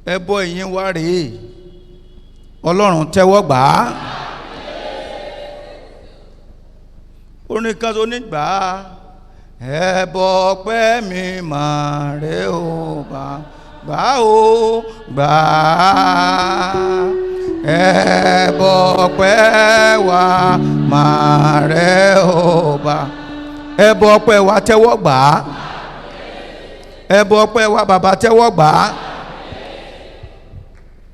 ẹbọ ìyìn wa rèé, Ọlọ́run tẹ́wọ́ gbà á. Orin kan tó ní gbà á, ẹbọ ọpẹ́ mi mà rèé o, gbà á o, gbà á. Ẹbọ ọpẹ́ wa mà rèé o, gbà á. Ẹbọ ọpẹ́ wa tẹ́wọ́ gbà á. Ẹbọ ọpẹ́ wa bàbá tẹ́wọ́ gbà á.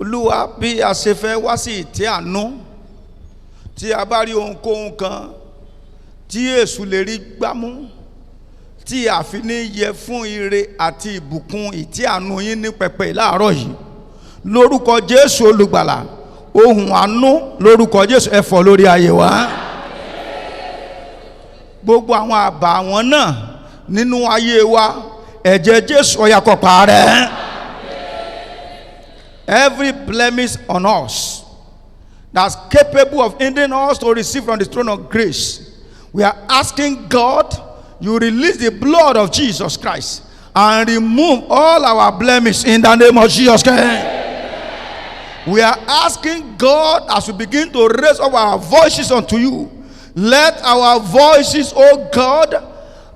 Olúwa, bí a ṣe fẹ́ wá sí ìtẹ́ àánú, tí a bá rí ohunkóhun kan tí èṣù lè rí gbámú, tí a fi ní yẹ fún ire àti ìbùkún ìtẹ́ àánú yín ní pẹpẹ láàárọ̀ yìí, lórúkọ Jésù olùgbàlà, ohun àánú lórúkọ Jésù ẹ fọ̀ lórí ayé wa. Gbogbo àwọn àbàwọ́n náà nínú ayé wa, ẹ̀jẹ̀ Jésù ó yá kó parẹ́. Every blemish on us that's capable of hindering us to receive from the throne of grace, we are asking God, you release the blood of Jesus Christ and remove all our blemish in the name of Jesus Christ. We are asking God, as we begin to raise up our voices unto you, let our voices, oh God,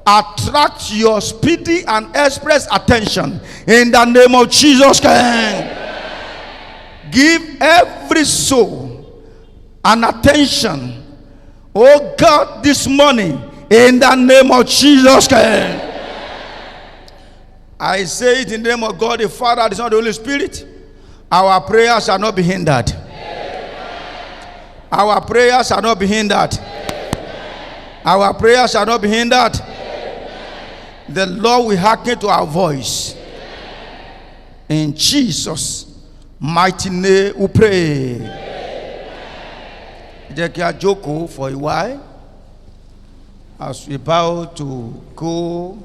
attract your speedy and express attention in the name of Jesus Christ. Give every soul an attention, oh God, this morning in the name of Jesus Christ. I say it in the name of God the Father, the Son, and the Holy Spirit. Our prayers shall not be hindered. Our prayers shall not be hindered. Our prayers shall not be hindered. The Lord will hearken to our voice. In Jesus' mighty name we pray. Jẹ́ kí a jókòó for a while as we bow to go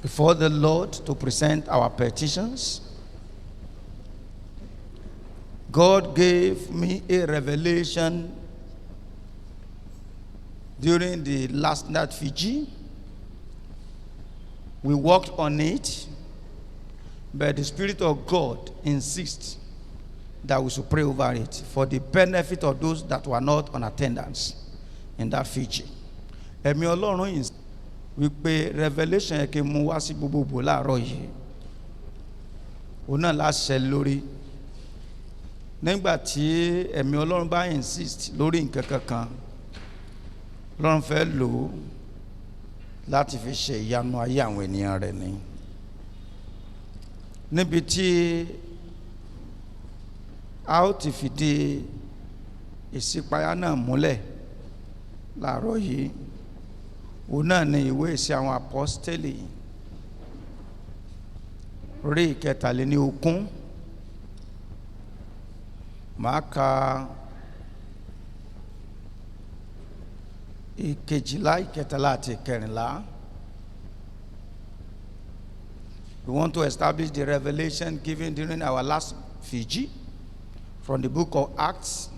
before the Lord to present our petitions. God gave me a revelation during the last night Fiji. We worked on it, but the Spirit of God insists that we should pray over it for the benefit of those that were not on attendance in that Fiji. Ẹ̀mí Ọlọ́run yìí wípé revelation yẹ kí mú wá sí gbogbogbò láàárọ̀ yìí. Òun náà láṣẹ lórí. Nígbà tí ẹ̀mí Ọlọ́run bá insist lórí nǹkan kankan, Ọlọ́run fẹ́ lò ó láti fi ṣe ìyanu ayé àwọn ènìyàn rẹ̀ ni. Níbi tí a ó ti fìdí ìṣípayá náà múlẹ̀ láàárọ̀ yìí, òun náà ni ìwé ìṣe àwọn apọ́stélì orí 23. Màá ka 11, 13 àti 14. We want to establish the revelation given during our last Fiji from the book of Acts,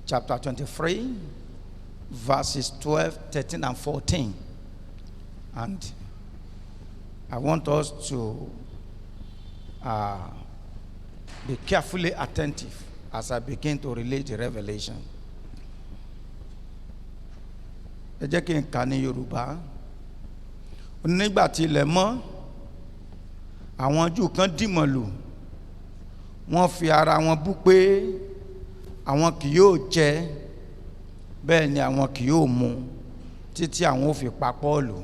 chapter 23, verses 12, 13, and 14. And I want us to be carefully attentive as I begin to relate the revelation. Ẹ jẹ́ kí n kà ní Yorùbá. Nígbà tí ilẹ̀ mọ́, àwọn Júù kan dìmọ̀lù, wọ́n fi ara wọn bú pé àwọn kì yóò jẹ, bẹ́ẹ̀ ni àwọn kì yóò mu títí àwọn ó fi pa Pọ́ọ̀lù.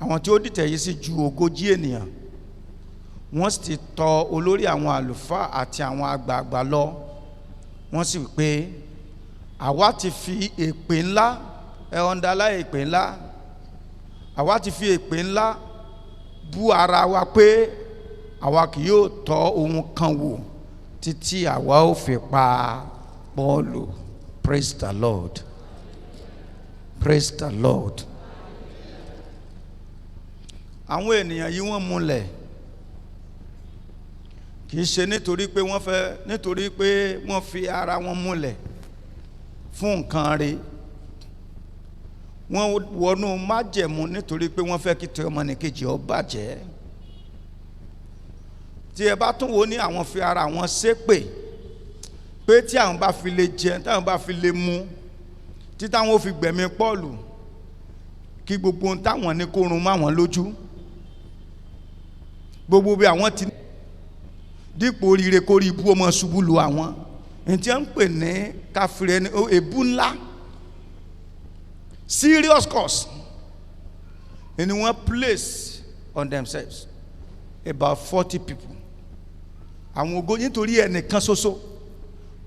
Àwọn tí ó dìtẹ̀ yìí sì ju 40 ènìyàn. Wọ́n sì ti tọ̀ olórí àwọn àlùfáà àti àwọn àgbààgbà lọ. Wọ́n sì wí pé àwa ti fi èpè ńlá, ẹ underline èpè ńlá, àwa ti fi èpè ńlá bú ara wa pé àwa kì yóò tọ́ ohun kan wò títí àwa ó fi pa Pọ́ọ̀lù. Praise the Lord. Praise the Lord. Àwọn ènìyàn yìí wọ́n múlẹ̀ kì í ṣe nítorí pé wọ́n fi ara wọn múlẹ̀ fún nǹkan rẹ̀. Wọ́n wọnú májẹ̀mú nítorí pé wọ́n fẹ́ kí ti ọmọnìkejì ó bàjẹ́. tí ẹ bá tún wo ní àwọn fi ara wọn ṣépè pé tí àwọn bá fi lè jẹ, táwọn bá fi lè mu, tí táwọn ó fi gbẹ̀mí Pọ́ọ̀lù, kí gbogbo ohun táwọn ní kó run mọ́ àwọn lójú, gbogbo bí àwọn ti dípò oríire kórí ibú ọmọ ṣubú lu àwọn. ní tí wọ́n ń pè ní káfíńrẹ́ ní èbú ńlá, serious cause ni wọ́n place on themselves, about 40 people. àwọn ògo nítorí ẹnìkan ṣoṣo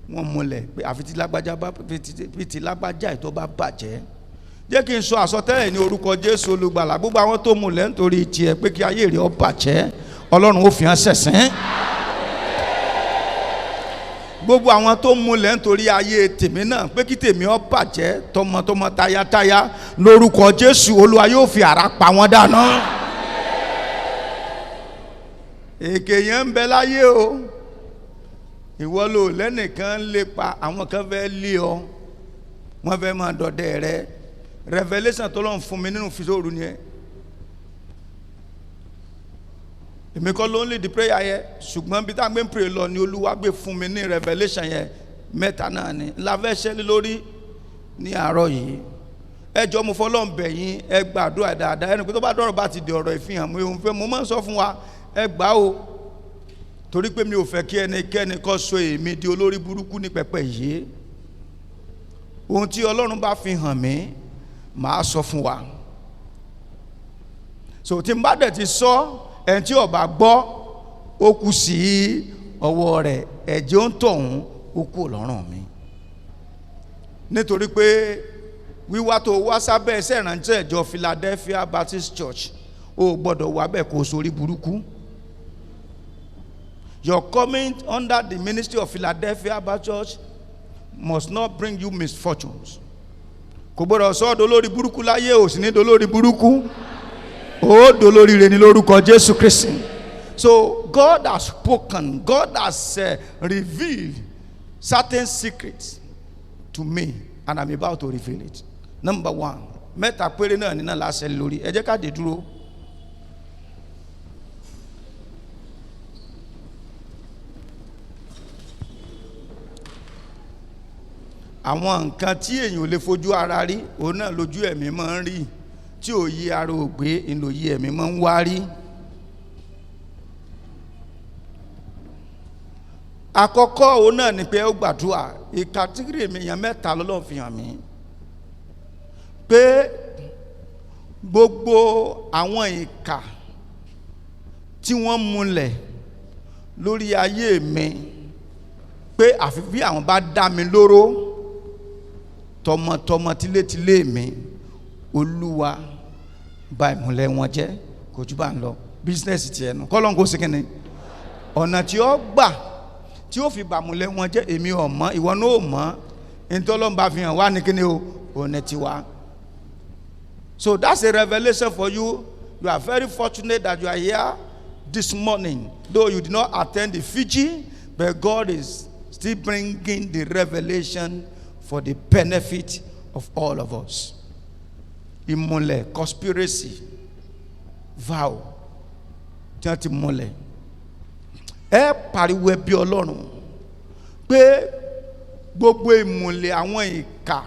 wọ́n múlẹ̀ pé àfi tí lágbájá bá fi ti lágbájá ìtọ́ bá bàjẹ́. jẹ́ kí n sọ àsọtẹ́lẹ̀ ní orúkọ Jésù olùgbàlà, gbogbo àwọn tó múlẹ̀ nítorí tiẹ̀ pé kí ayé rẹ̀ ó bàjẹ́, Ọlọ́run ó fi hàn ṣẹ̀sìn. gbogbo àwọn tó múlẹ̀ nítorí ayé tèmi náà pé kí tèmi ó bàjẹ́ tọmọtọmọ tayátayá, lórúkọ Jésù Olúwa yóò fi àrá pa wọ́n dànù. èké yẹn ń bẹ láyé o, ìwọ ló lẹ́nìkan lè pa, àwọn kan fẹ́ lé ọ, wọ́n fẹ́ máa dọdẹ rẹ. revelation tó lọ́n fún mi nínú fìṣòro ni ẹ, èmi kọ́ ló ń lead prayer yẹ, ṣùgbọ́n bí táwọn gbé ń pray lọ ni Olúwa gbé fún mi ní revelation yẹ mẹ́ta náà ni la fẹ́ ṣẹlẹ̀ lórí ní àárọ̀ yìí. ẹ jọ̀ọ́ mo fọlọ́n bẹ̀ yín, ẹ gbàdúrà dáadáa, ẹni pé tó bá dọ̀rọ̀ bá ti di ọ̀rọ̀ ìfihàn mo máa ń sọ fún wa, ẹ gbà o, torí pé mi ò fẹ́ kí ẹnikẹ́ni kó sọ èmi di olórí burúkú ní pẹpẹ yìí. ohun tí Ọlọ́run bá fi hàn mí màá sọ fún wa. so tí n bá dẹ̀ ti sọ, ẹni tí ó bá gbọ́ ó kù sí ọwọ́ rẹ̀, ẹ̀jẹ̀ ó ń tọ̀hún ó kù lọ́rùn mi. nítorí pé wíwá tó wá sábẹ́ ẹsẹ̀ ìrànṣẹ́ ìjọ Philadelphia Baptist Church ó gbọ́dọ̀ wá bẹ́ẹ̀ kó sórí burúkú. Your coming under the ministry of Philadelphia Baptist Church must not bring you misfortunes. Kò gbọ́dọ̀ sọ dolórí burúkú láyé, ò sì ní dolórí burúkú, ó dolórí rẹ̀ ní lórúkọ Jésù Kristi. So God has spoken, God has revealed certain secrets to me, and I'm about to reveal it. Number one, mẹ́ta péré náà nínú láṣẹ lórí, ẹ jẹ́ ká dé dúró. àwọn nǹkan tí èyàn ò lè fojú ara rí, òun náà lójú ẹ̀mí máa ń rí, tí ò yí ara ò gbé, ìlòyí ẹ̀mí máa ń wá rí. àkọ́kọ́ òun náà ni pé ó gbàdúrà. ìkàtígìrì èèyàn mẹ́ta lọ́lọ́run fi hàn mí pé gbogbo àwọn ìkà tí wọ́n múlẹ̀ lórí ayé mi, pé àfi bí àwọn bá dá mi lóró tọmọtọmọ tilétilé mi, Olúwa bà ìmùlẹ̀ wọn jẹ́, kò jù bá ń lọ. business ti ẹnu kọ́lọ́n kó sikini ọ̀nà tí ó gbà tí ó fi bàmùlẹ̀ wọn jẹ́ èmi ò mọ̀, ìwọ náà ò mọ̀, ntọ́lọ́n bá fi hàn wá ní kíni o, ọ̀nà tiwa. So that's a revelation for you. You are very fortunate that you are here this morning, though you did not attend the Fiji, but God is still bringing the revelation for the benefit of all of us. Ìmùlẹ̀, conspiracy, vow, tí wọ́n ti múlẹ̀. ẹ pariwo ẹbí Ọlọ́run pé gbogbo ìmùlẹ̀ àwọn ìkà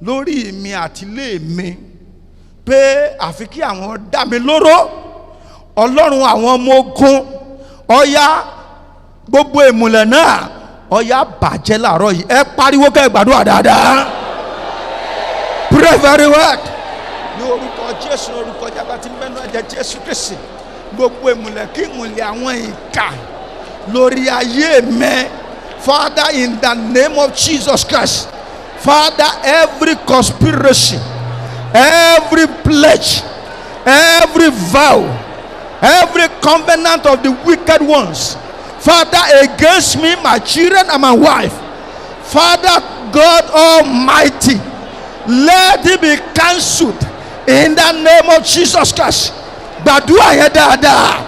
lórí mi àti ilé mi, pé àfi kí àwọn dá mi lóró. Ọlọ́run àwọn ọmọ ogun, ọ̀yá gbogbo ìmùlẹ̀ náà ọ̀yá bàjẹ́ láàárọ̀ yìí. ẹ pariwo kẹ́ gbàdúrà dáadáa. Pray very well. ní orúkọ Jésù, ní orúkọ Jábá tí mẹ́nu ẹ̀jẹ̀ Jésù Kristi, gbogbo ìmùlẹ̀ kí ìmùlẹ̀ àwọn ìkà lórí ayé mi, Father, in the name of Jesus Christ, Father, every conspiracy, every pledge, every vow, every covenant of the wicked ones, Father, against me, my children and my wife, Father God Almighty, let it be cancelled in the name of Jesus Christ. Gbàdúrà yẹn dáadáa.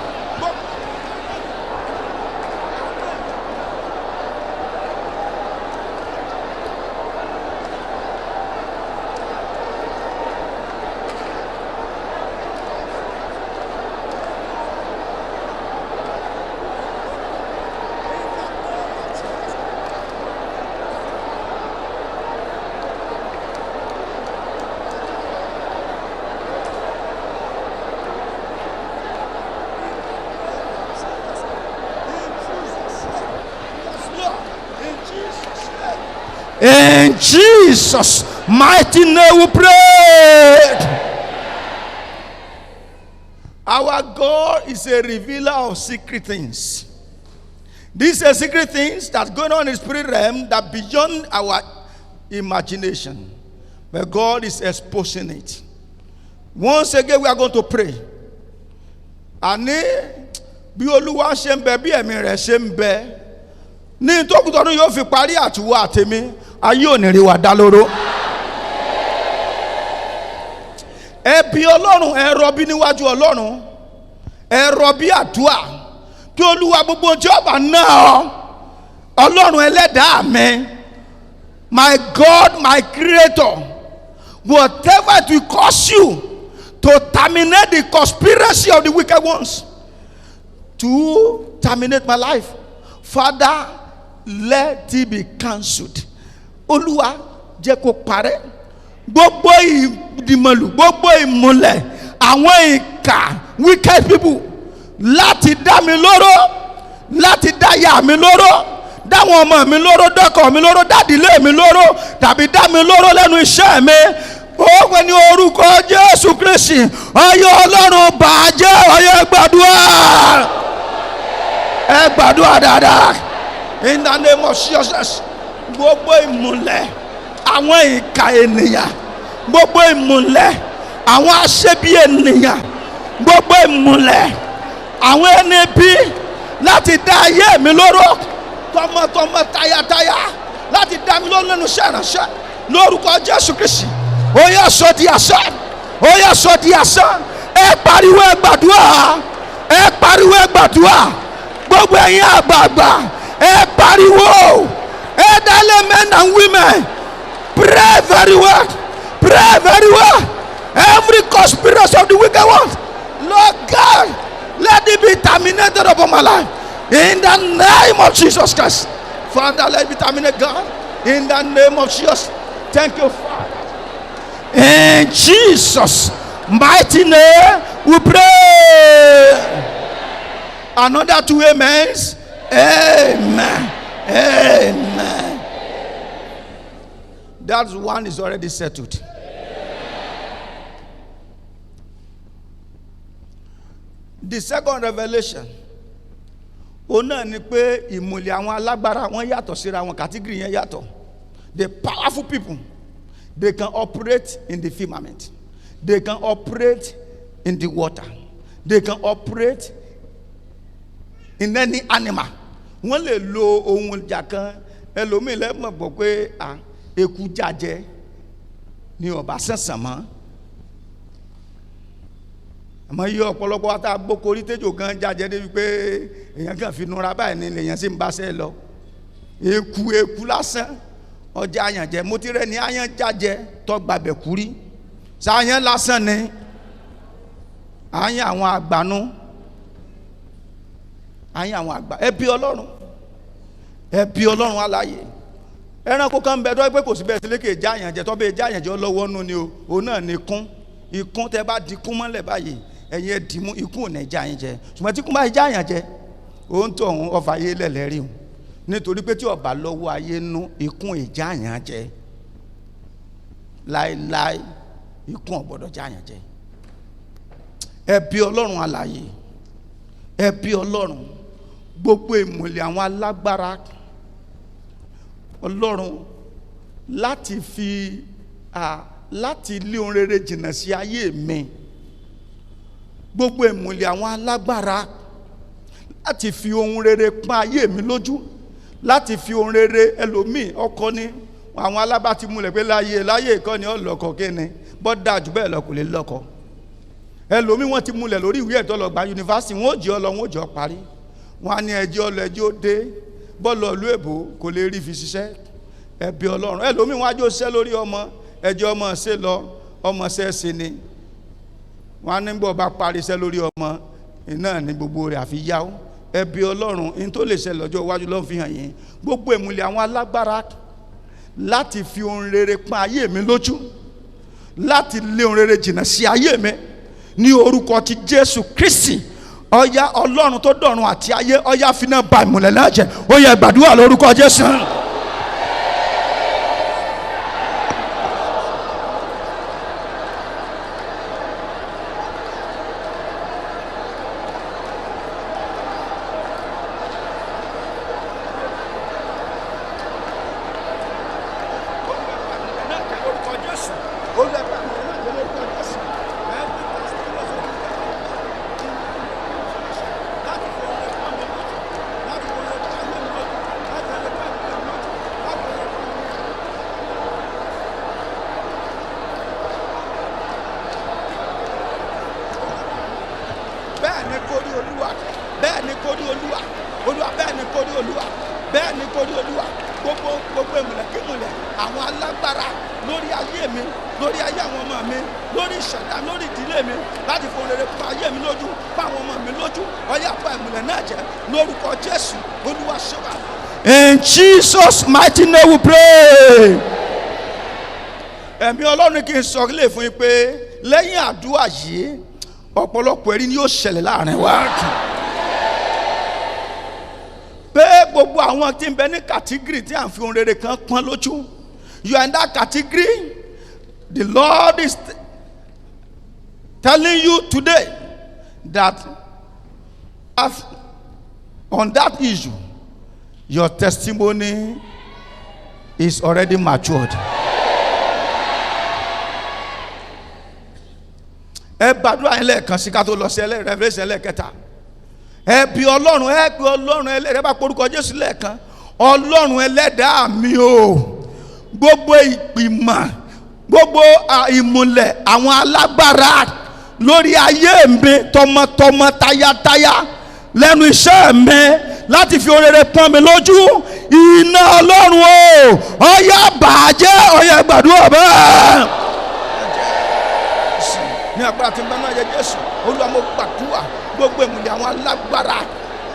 In Jesus' mighty name we pray. Our God is a revealer of secret things. These are secret things that's going on in the spirit realm that beyond our imagination. But God is exposing it. Once again, we are going to pray. Ani bí Olúwa ṣe ń bẹ bí ẹ̀mí rẹ̀ ṣe ń bẹ ní ìtòkùtọ̀nù yóò fi parí àtiwọ́ àtẹ̀mí ayé òní rí wa dá lóró. Ẹ bí Ọlọ́run, ẹ rọbí níwájú Ọlọ́run, ẹ rọbí àdúà kí Olúwa gbogbo tí ó bá ná ọ Ọlọ́run ẹlẹ́dàá mi, my God, my creator, whatever it will cost you to terminate the conspiracy of the wicked ones to terminate my life, Father, let it be cancelled. Olúwa jẹ́ kó parẹ́. Gbogbo ìdìmọ̀lù, gbogbo ìmùlẹ̀, àwọn ìkà, wicked people, láti dá mi lóró, láti dá ìyá mi lóró, dáwọn ọmọ mi lóró, dọ́kọ̀ mi lóró, dádìlé mi lóró, tàbí dá mi lóró lẹ́nu iṣẹ́ mi. Ó pè ní orúkọ Jésù Kristi, ọyọ Ọlọ́run bàjẹ́, ọyọ gbàdúrà. Ẹ gbàdúrà dáadáa. In the name of Jesus. Gbogbo ìmùlẹ̀, àwọn ìkà ènìyàn, gbogbo ìmùlẹ̀, àwọn aṣebi ènìyàn, gbogbo ìmùlẹ̀, àwọn ẹni bí láti dá ayé mi lóró, tọmọtọmọ tayátayá, láti dá mi lóró lẹ́nu iṣẹ́ ìránṣẹ́, lórúkọ Jésù Kristi. Ó yá sọ di asán, ó yá sọ di asán. Ẹ pariwo ẹ gbàdúrà, ẹ pariwo ẹ gbàdúrà. Gbogbo ẹ̀yin àgbààgbà, ẹ pariwo. Elderly men and women, pray very well. Pray very well. Every conspiracy of the wicked ones, Lord God, let it be terminated upon my life. In the name of Jesus Christ. Father, let it be terminated, God. In the name of Jesus. Thank you, Father. In Jesus' mighty name, we pray. Another two amens. Amen. Amen. That one is already settled. The second revelation, ọ̀nà ni pé ìmùlẹ̀ àwọn alágbára wọn yàtọ̀ síra wọn, category yẹn yàtọ̀. The powerful people, they can operate in the firmament. They can operate in the water. They can operate in any animal. Wọ́n lè lo ohun ìjà kan, ẹlòmíì lẹ́mọ̀ gbọ́ pé eku jàjẹ́ ni ọba sẹ̀sàn mọ́. Àmọ́ iye ọ̀pọ̀lọpọ̀ ata gbókorí tẹ́jọ́ kan jàjẹ́ débi pé èèyàn kan fi nura báyìí ni lèèyàn sì ń bá sẹ́ lọ. Eku lásán ọjà àyànjẹ, mo ti rẹ̀ ní àyàn jàjẹ́ tọ́gbàbẹ̀ kúrí. Sàyàn lásán ni àyàn àwọn àgbànú. Àyìn àwọn àgbà, ẹbí Ọlọ́run aláyè. Ẹranko kan bẹ tó pé kò sí bẹ́ẹ̀ sílé kè já àyànjẹ, tó bẹ́ẹ̀ já àyànjẹ lọ́wọ́ nú ni o. Òun náà ni ikún tẹ́ bá di kún mọ́lẹ̀ báyìí, ẹ̀yin ẹ̀ dìímú, ikún ò ní já àyànjẹ. Ṣùgbọ́n tí kún bá já àyànjẹ, òun tó òun ọfà ayé lẹ̀lẹ́rìí. Nítorí pé tí ọba lọ́wọ́ ayé nú, ikún ìjà àyànjẹ. Láíláí, ikún ò gbọ́dọ̀ já àyànjẹ. Ẹbí Ọlọ́run aláyè, ẹbí Ọlọ́run. Gbogbo ìmùlẹ̀ àwọn alágbára Ọlọ́run láti fi láti lé ohun rere jìnnà sí ayé mi. Gbogbo ìmùlẹ̀ àwọn alágbára láti fi ohun rere pọ́n ayé mi lójú, láti fi ohun rere ẹlòmíì ọkọ ní àwọn alábá ti múlẹ̀ pé láyé ìkọ́ni ọlọ́kọ̀ kéne bọ́ dájú bẹ́ẹ̀ lọ kò lè lọ́kọ̀. Ẹlòmíì wọ́n ti múlẹ̀ lórí ìwé ẹ̀tọ́ lọ gba yunifásitì, wọ́n ó jẹ́ ọ lọ, wọ́n ó jẹ́ ọ parí. Wọ́n á ní ẹjọ́ dé bọ́ọ̀lù ọ̀lú èbó kò lè rí fi ṣiṣẹ́. Ẹbí Ọlọ́run. Ẹlòmíì wọ́n á jó ṣiṣẹ́ lórí ọmọ, ẹjọ́ ọmọ ṣe lọ, ọmọ ṣe ṣe ni. Wọ́n á ní bọ́ bá parí iṣẹ́ lórí ọmọ, iná ní gbogbo rẹ̀ àfi yáwó. Ẹbí Ọlọ́run, in tó lè ṣe lọ́jọ́ iwájú ló ń fi hàn yín. Gbogbo ìmùlẹ̀ àwọn alágbára láti fi ohun rere pọ́n ayé mi lójú, láti lé ohun rere jìnnà sí ayé mi, ní orúkọ ti Jésù Kristi. Ọya Ọlọ́run tó dọ̀run àti ayé, ọya finá ba ìmùlẹ̀ náà jẹ́. Ó yẹ gbàdúrà lórúkọ Jésù. bẹ́ẹ̀ ni kó rí olúwa, olúwa bẹ́ẹ̀ ni kó rí olúwa, bẹ́ẹ̀ ni kó rí olúwa. Gbogbo ìmùlẹ̀ kí ìmùlẹ̀ àwọn alágbára lórí ayé mi, lórí ayé àwọn ọmọ mi, lórí ìṣẹ̀dá, lórí ìdílé mi, láti fún rere pa ayé mi lójú, pa àwọn ọmọ mi lójú, ọyá pa ìmùlẹ̀ náà jẹ́ lórúkọ Jésù. Olúwa ṣe wá. In Jesus' mighty name we pray. Ẹ̀mí Ọlọ́run kì í sọ ilé fún yín pé lẹ́yìn àdúrà yìí ọ̀pọ̀lọpọ̀ ẹ̀rí ni yóò ṣẹlẹ̀ láàrin wa. Pé gbogbo àwọn tí ń bẹ ní kàtígírì tí à ń fi ohun rere kan pọ́n lójú, you are in that category. The Lord is telling you today that on that issue, your testimony is already matured. Ẹ gbàdúrà yín lẹ́ẹ̀kan sí ká tó lọ sí Revelation ẹlẹ́ẹ̀kẹta. Ẹ bí Ọlọ́run, ẹ pé Ọlọ́run ẹlẹ́dàá, bá porúkọ Jésù lẹ́ẹ̀kan. Ọlọ́run ẹlẹ́dàá mi o, gbogbo ìgbìmọ̀, gbogbo ìmùlẹ̀ àwọn alágbára lórí ayé mi, tọmọtọmọ, tayátayá, lẹ́nu iṣẹ́ mi, láti fi orere pọ́n mi lójú, iná Ọlọ́run o, ó yá bàjẹ́, ó yá gbàdúrà bẹ́ẹ̀. Ní agbára tí ń bá náà yẹ Jésù, Olúwa mo gbàdúrà gbogbo ìmùlẹ̀ àwọn alágbára,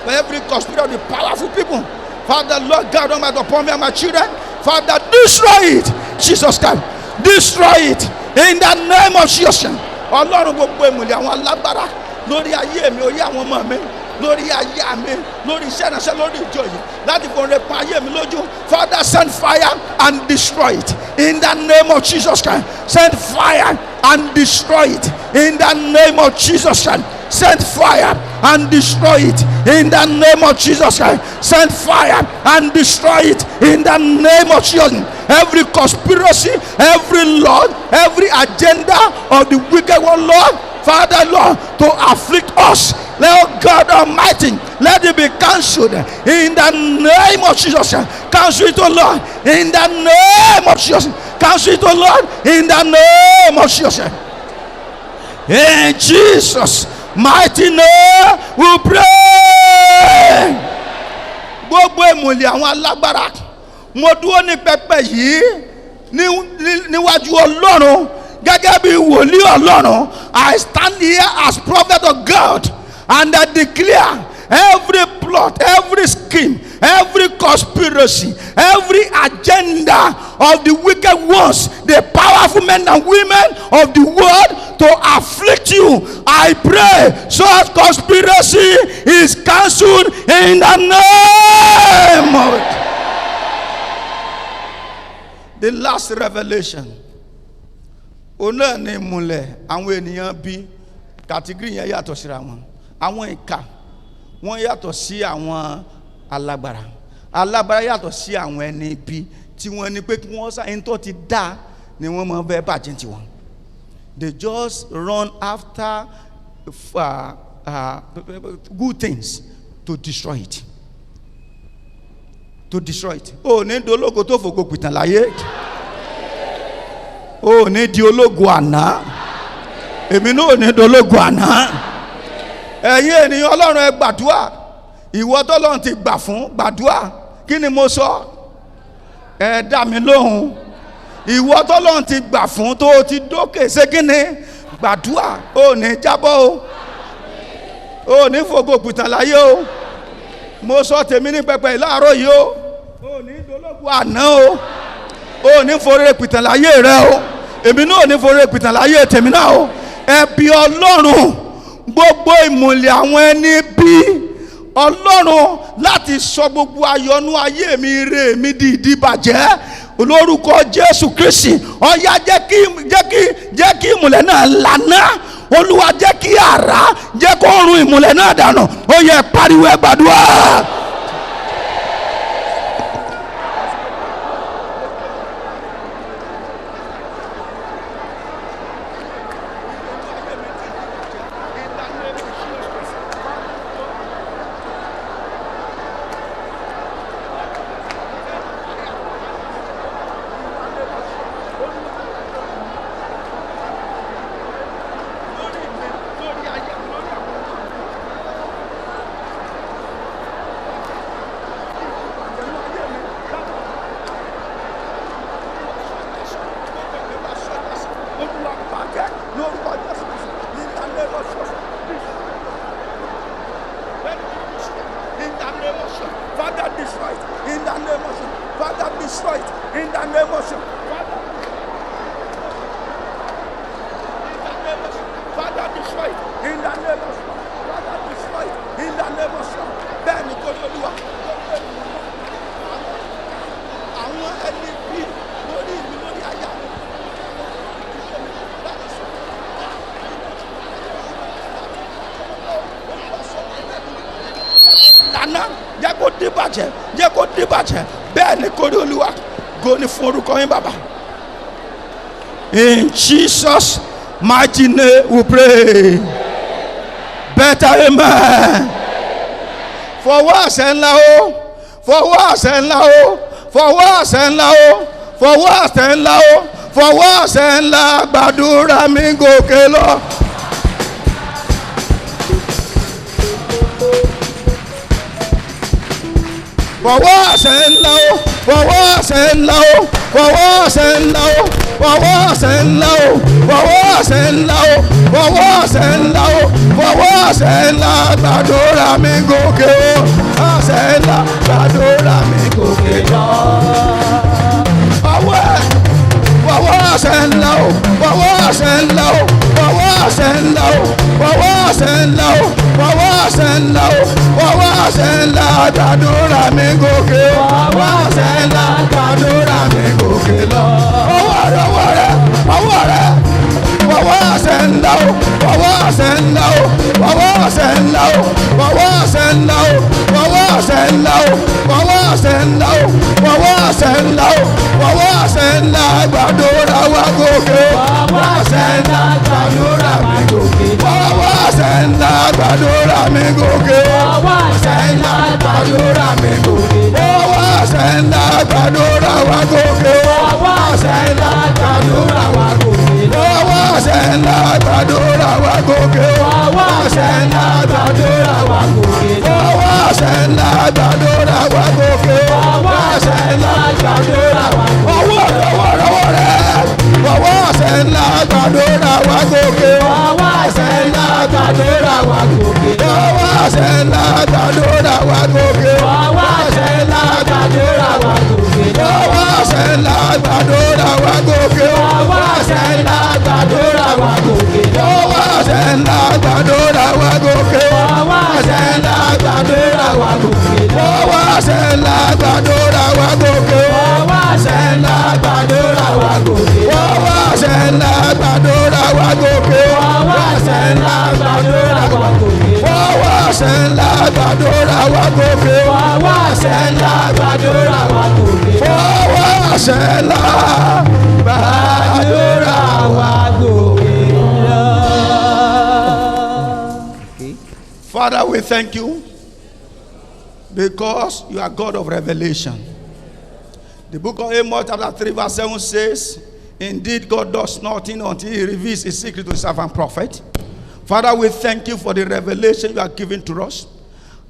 for every conspiracy of the powerful people, Father Lord God Almighty, upon me and my children, Father destroy it, Jesus Christ, destroy it in the name of Jesus. Ọlọ́run gbogbo ìmùlẹ̀ àwọn alágbára lórí ayé mi, orí àwọn ọmọ mi, lórí ayé mi, lórí iṣẹ́ ìránṣẹ́, lórí ìjọ yìí, láti fún rẹ pa ayé mi lójú, Father send fire and destroy it in the name of Jesus Christ. Send fire and destroy it in the name of Jesus Christ. Send fire and destroy it in the name of Jesus Christ. Send fire and destroy it in the name of Jesus. Every conspiracy, every Lord, every agenda of the wicked one, Lord, Father, Lord, to afflict us, Lord God Almighty, let it be cancelled in the name of Jesus. Cancel it, O Lord, in the name of Jesus. Cancel it, O Lord, in the name of Jesus. In Jesus' mighty name we pray. Gbogbo ìmùlẹ̀ àwọn alágbára, mo dúró ní pẹpẹ yìí níwájú Ọlọ́run gẹ́gẹ́ bí wòlíì Ọlọ́run. I stand here as prophet of God and I declare every plot, every scheme, every conspiracy, every agenda of the wicked ones, the powerful men and women of the world to afflict you, I pray such conspiracy is cancelled in the name of it. The last revelation, ọ̀nà ni ìmùlẹ̀ àwọn ènìyàn bí, category yẹn yàtọ̀ síra wọn. Àwọn ìkà wọ́n yàtọ̀ sí àwọn alágbára. Alágbára yàtọ̀ sí àwọn ẹni bí tí wọ́n ní pé kí wọ́n sáyẹn tó ti dá ni wọ́n máa fẹ́ bàjẹ́ tiwọn. They just run after good things to destroy it. To destroy it. Oh, ní dológo tó fògo pìtàn láyé. Oh, ní di ológo àná. Èmi náà ní dológo àná. Ẹ̀yin ènìyàn Ọlọ́run ẹ gbàdúrà. Ìwọ t'Ọlọ́run ti gbà fún gbàdúrà. Kí ni mo sọ? Ẹ dá mi lóhùn. Ìwọ t'Ọlọ́run ti gbà fún tó ti dókè ṣé kí ni? Gbàdúrà. Ó ní jábọ́ o. Ó ní fògo pìtàn láyé o. Mo sọ tèmi ní pẹpẹ láàárọ̀ yìí o. Ó ní dológo àná o. Ó ní forere pìtàn láyé rẹ o. Èmi náà ní forere pìtàn láyé tèmi náà o. Ẹ bí Ọlọ́run gbogbo ìmùlẹ̀ àwọn ẹni bí Ọlọ́run láti sọ gbogbo ayọ̀nú ayé mi, ire mi di ìdíbàjẹ́ olórúkọ Jésù Kristi. Ó yá jẹ́ kí ìmùlẹ̀ náà lànà. Olúwa jẹ́ kí àrá jẹ́ kó run ìmùlẹ̀ náà dànù. Ó yẹ pariwo ẹ gbàdúrà. destroy it in the name of Jesus. Father, destroy it in the name of Jesus. Father, destroy it in the name of Jesus. Bẹ́ẹ̀ ni kò ní Olúwa. Àwọn ẹni bí lórí ìlú lórí àyà. Lànà jẹ́ kó dìbàjẹ́, jẹ́ kó dìbàjẹ́. Bẹ́ẹ̀ ni kò ní Olúwa. Go ní fún orúkọ yín bàbá. In Jesus' mighty name we pray. Better amen. Fọwọ́ àṣẹ ńlá o, fọwọ́ àṣẹ ńlá o, fọwọ́ àṣẹ ńlá o, fọwọ́ àṣẹ ńlá o, fọwọ́ àṣẹ ńlá gbàdúrà mi gòkè lọ. Fọwọ́ àṣẹ ńlá o, fọwọ́ àṣẹ ńlá o, fọwọ́ àṣẹ ńlá o, fọwọ́ àṣẹ ńlá o, fọwọ́ àṣẹ ńlá o, fọwọ́ àṣẹ ńlá o, fọwọ́ àṣẹ ńlá gbàdúrà mi gòkè o, àṣẹ ńlá gbàdúrà mi gòkè lọ. Fọwọ́ àṣẹ ńlá o, fọwọ́ àṣẹ ńlá o, fọwọ́ àṣẹ ńlá o, fọwọ́ àṣẹ ńlá o, fọwọ́ àṣẹ ńlá o, fọwọ́ àṣẹ ńlá gbàdúrà mi gòkè o, fọwọ́ àṣẹ ńlá gbàdúrà mi gòkè lọ. Ọwọ́ rẹ̀, ọwọ́ rẹ̀, fọwọ́ àṣẹ ńlá o, fọwọ́ àṣẹ ńlá o, fọwọ́ àṣẹ ńlá o, fọwọ́ àṣẹ ńlá o, fọwọ́ àṣẹ ńlá o, fọwọ́ àṣẹ ńlá o, fọwọ́ àṣẹ ńlá o, fọwọ́ àṣẹ ńlá gbàdúrà wa gòkè o, fọwọ́ àṣẹ ńlá gbàdúrà mi gòkè, fọwọ́ àṣẹ ńlá gbàdúrà mi gòkè, fọwọ́ àṣẹ ńlá gbàdúrà mi gòkè, fọwọ́ àṣẹ ńlá gbàdúrà wa gòkè, fọwọ́ àṣẹ ńlá gbàdúrà wa gòkè, fọwọ́ àṣẹ ńlá gbàdúrà wa gòkè, fọwọ́ àṣẹ ńlá gbàdúrà wa gòkè, fọwọ́ àṣẹ ńlá gbàdúrà wa gòkè, fọwọ́ àṣẹ ńlá gbàdúrà wa gòkè, ọwọ́ rẹ̀, fọwọ́ àṣẹ ńlá gbàdúrà wa gòkè, fọwọ́ àṣẹ ńlá gbàdúrà wa gòkè, fọwọ́ àṣẹ ńlá gbàdúrà wa gòkè, fọwọ́ àṣẹ ńlá gbàdúrà wa gòkè, fọwọ́ àṣẹ ńlá gbàdúrà wa gòkè, fọwọ́ àṣẹ ńlá gbàdúrà wa gòkè, fọwọ́ àṣẹ ńlá gbàdúrà wa gòkè, fọwọ́ àṣẹ ńlá gbàdúrà wa gòkè, fọwọ́ àṣẹ ńlá gbàdúrà wa gòkè, fọwọ́ àṣẹ ńlá gbàdúrà wa gòkè, fọwọ́ àṣẹ ńlá gbàdúrà wa gòkè, fọwọ́ àṣẹ ńlá gbàdúrà wa gòkè, fọwọ́ àṣẹ ńlá gbàdúrà wa gòkè, fọwọ́ àṣẹ ńlá gbàdúrà wa gòkè, fọwọ́ àṣẹ ńlá gbàdúrà wa gòkè. Father, we thank you because you are God of revelation. The book of Amos chapter 3 verse 7 says, indeed God does nothing until he reveals his secret to his servant prophet. Father, we thank you for the revelation you are giving to us.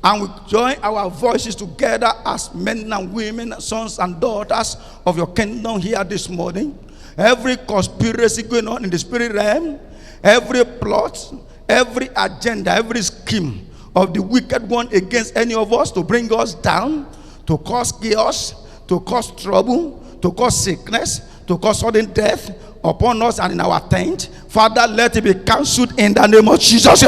And we join our voices together as men and women, sons and daughters of your kingdom here this morning. Every conspiracy going on in the spirit realm, every plot, every agenda, every scheme of the wicked one against any of us to bring us down, to cause chaos, to cause trouble, to cause sickness, to cause sudden death upon us and in our tent. Father, let it be cancelled in the name of Jesus.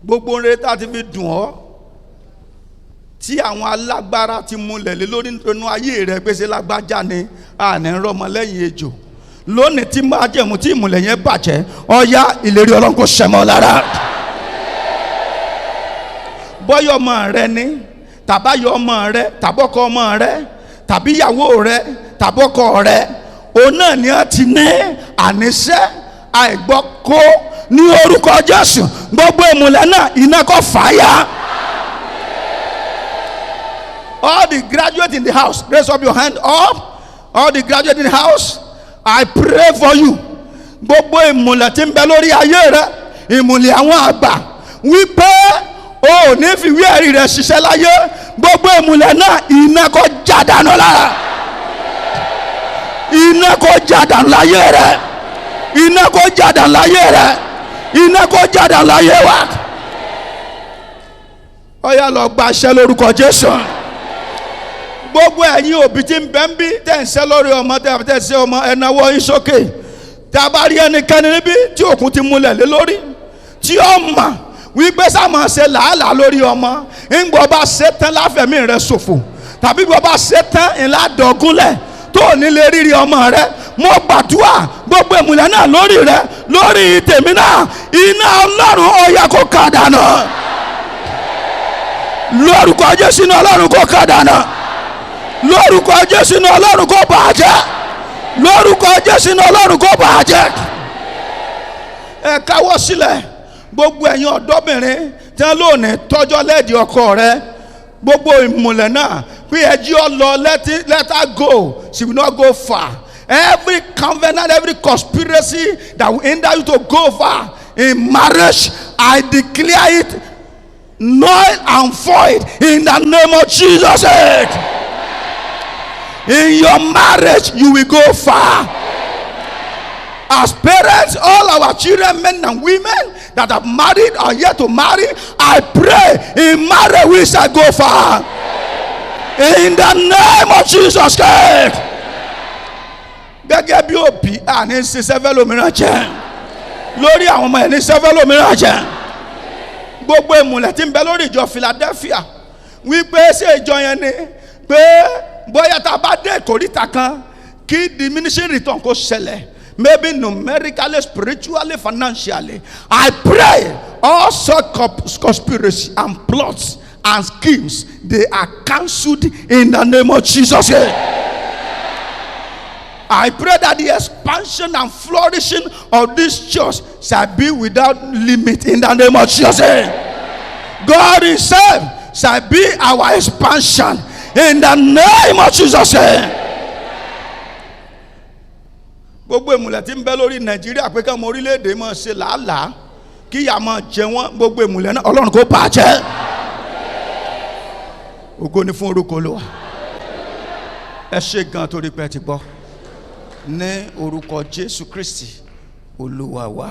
Gbogbo nre tá ti fi dùn ọ́ tí àwọn alágbára ti múlẹ̀ lé lórí nínú ayé rẹ̀ pé ṣe lágbájá ni àní rọmọ lẹ́yìn ejò lónìí tí máa jẹ̀mú tí ìmùlẹ̀ yẹn bàjẹ́ ọ̀yá ìlérí Ọlọ́run kò ṣẹ mọ́ lára. Bọ́yọ̀ ọmọ rẹ ni tàbáyọ̀ ọmọ rẹ tàbọ́kọ ọmọ rẹ tàbí ìyàwó rẹ tàbọ́kọ rẹ òun náà ni a ti ní àníṣe àìgbọ́ kó ní orúkọ Jésù gbogbo ìmùlẹ̀ náà iná kó fàáyà. All the graduates in the house, raise up your hand up. All the graduates in the house, I pray for you. Gbogbo ìmùlẹ̀ tí ń bẹ lórí ayé rẹ, ìmùlẹ̀ àwọn àgbà, wípé o ní fi ìwé ẹ̀rí rẹ̀ ṣiṣẹ́ láyé, gbogbo ìmùlẹ̀ náà iná kó já dànù lára. Iná kó já dànù láyé rẹ. Iná kó já dànù láyé rẹ. Iná kó já dànù láyé wa. ó yá lọ gbaṣẹ́ lórúkọ Jésù. Gbogbo ẹ̀yin òbí tí ń bẹ ń bí tẹ́ ń ṣẹ́ lórí ọmọ tẹ́ ń ṣẹ́ ọmọ ẹ nawọ́ yín sókè. Tí a bá rí ẹnikẹ́ni níbí tí òkun ti múlẹ̀ lé lórí tí ó mọ̀ wípé sá máa ṣe làálàá lórí ọmọ ńgbọ́ bá ṣe tán láfẹ̀mí rẹ̀ ṣòfò tàbí gbọ́ bá ṣe tán ńlá dọ̀gúnlẹ̀ tó ní lè rírí ọmọ rẹ̀, mo gbàdúrà gbogbo ìmùlẹ̀ náà lórí rẹ̀ lórí tèmi náà iná Ọlọ́run ó yá kó ká dànù. Lórúkọ Jésù iná Ọlọ́run kó ká dànù. Lórúkọ Jésù iná Ọlọ́run kó bàjẹ́. Lórúkọ Jésù iná Ọlọ́run kó bàjẹ́. Ẹ káwọ́ sílẹ̀ gbogbo ẹ̀yin ọ̀dọ́bìnrin tí wọ́n lónìí tọ́jọ́ lẹ́ẹ̀dì ọkọ rẹ̀, gbogbo ìmùlẹ̀ náà pé ẹjí ọ lọ let her go, she will not go far. Every covenant, every conspiracy that will hinder you to go far in marriage, I declare it null and void in the name of Jesus. In your marriage you will go far. As parents, all our children, men and women that have married or yet to marry, I pray in marriage we shall go far. In the name of Jesus Christ. Gẹ́gẹ́ bí òbí àní ṣe sẹ́fẹ́ lómìnira jẹ́ lórí àwọn ọmọ ẹ̀ ní sẹ́fẹ́ lómìnira jẹ́. Gbogbo ìmùlẹ̀ tí ń bẹ lórí ìjọ Philadelphia wípé ṣé ìjọ yẹn ni pé bóyá tá a bá dé ìkórìtà kan kí diminishing return kó ṣẹlẹ̀, maybe numerically, spiritually, financially. I pray all such conspiracy and plots and schemes, they are cancelled in the name of Jesus. I pray that the expansion and flourishing of this church shall be without limit in the name of Jesus. God himself shall be our expansion in the name of Jesus. Gbogbo ìmùlẹ̀ tí ń bẹ lórí Nàìjíríà pé káwọn orílẹ̀-èdè máa ṣe làálàá kí ìyà máa jẹ wọ́n, gbogbo ìmùlẹ̀ náà Ọlọ́run kó bàjẹ́. Ògo ni fún orúkọ Olúwa. Ẹ ṣé gan torí pé ẹ ti gbọ́ ní orúkọ Jésù Kristi Olúwa wa.